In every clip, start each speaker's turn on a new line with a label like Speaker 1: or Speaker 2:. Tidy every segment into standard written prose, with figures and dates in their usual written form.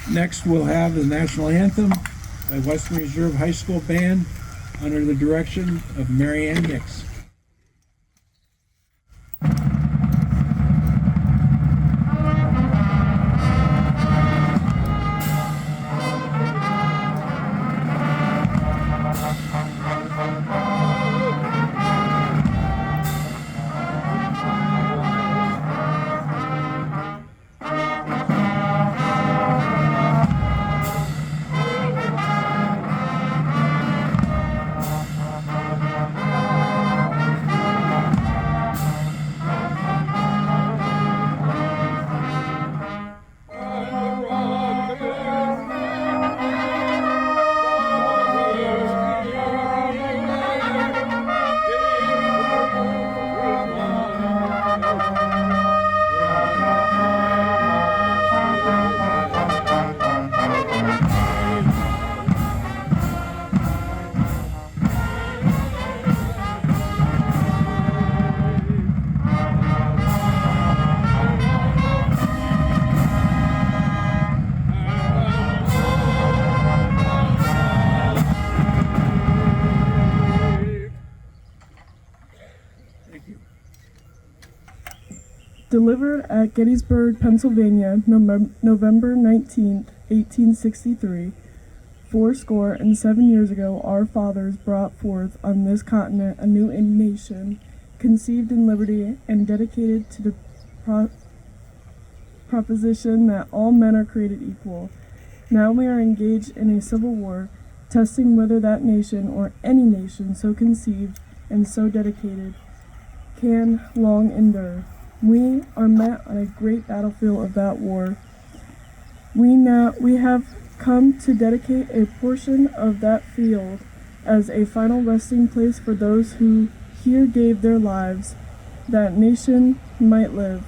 Speaker 1: Next, we'll have the national anthem by Western Reserve High School Band under the direction of Mary Ann Hicks.
Speaker 2: Delivered at Gettysburg, Pennsylvania, November 19, 1863, 77 years ago, our fathers brought forth on this continent a new nation, conceived in liberty and dedicated to the proposition that all men are created equal. Now we are engaged in a civil war, testing whether that nation or any nation so conceived and so dedicated can long endure. We are met on a great battlefield of that war. We have come to dedicate a portion of that field as a final resting place for those who here gave their lives that nation might live.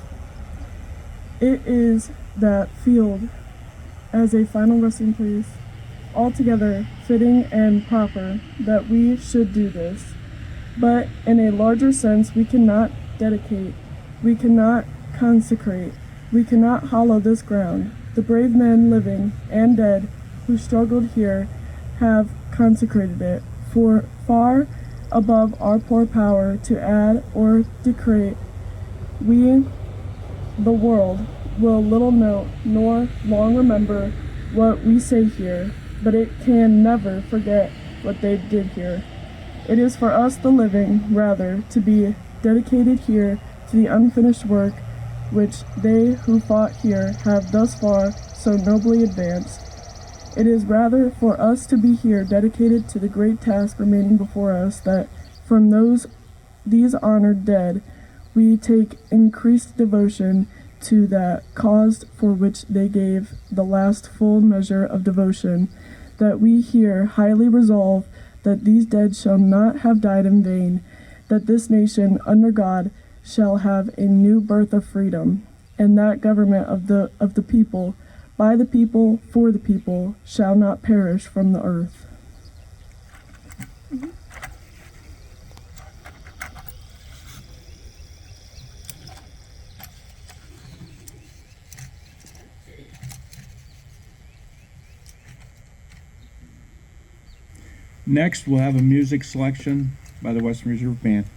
Speaker 2: It is that field as a final resting place altogether fitting and proper that we should do this. But in a larger sense, we cannot dedicate, we cannot consecrate, we cannot hallow this ground. The brave men living and dead who struggled here have consecrated it, for far above our poor power to add or decrete, we, the world, will little note nor long remember what we say here, but it can never forget what they did here. It is for us, the living, rather, to be dedicated here to the unfinished work which they who fought here have thus far so nobly advanced. It is rather for us to be here dedicated to the great task remaining before us, that from these honored dead we take increased devotion to that cause for which they gave the last full measure of devotion, that we here highly resolve that these dead shall not have died in vain, that this nation under God shall have a new birth of freedom, and that government of the people, by the people, for the people, shall not perish from the earth.
Speaker 1: Next, we'll have a music selection by the Western Reserve Band.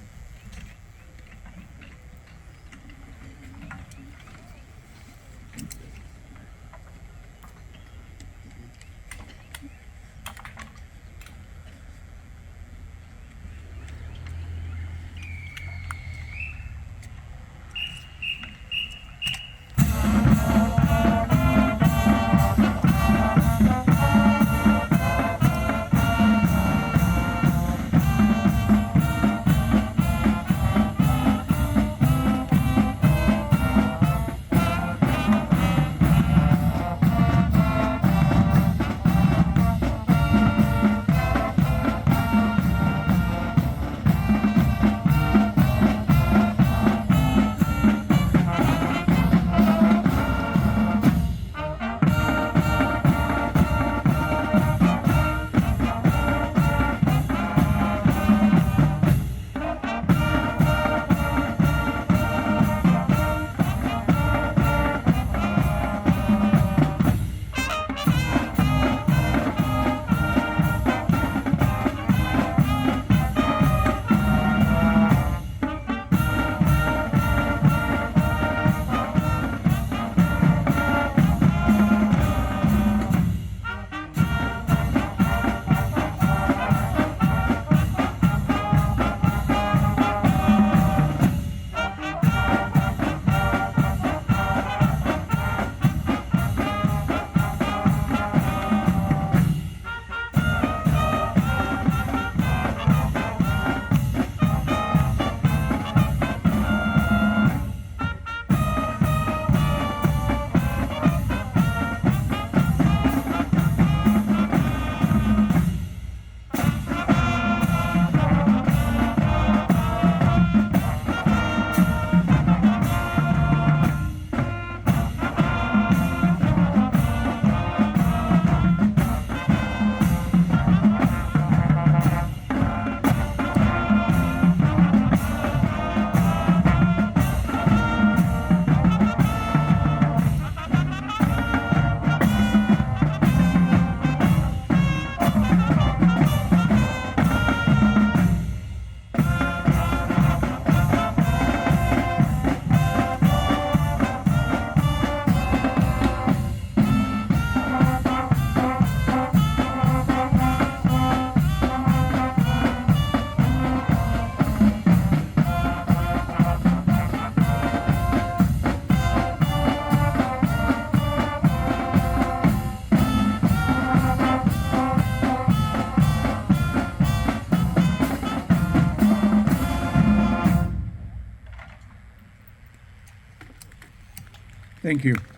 Speaker 1: Thank you.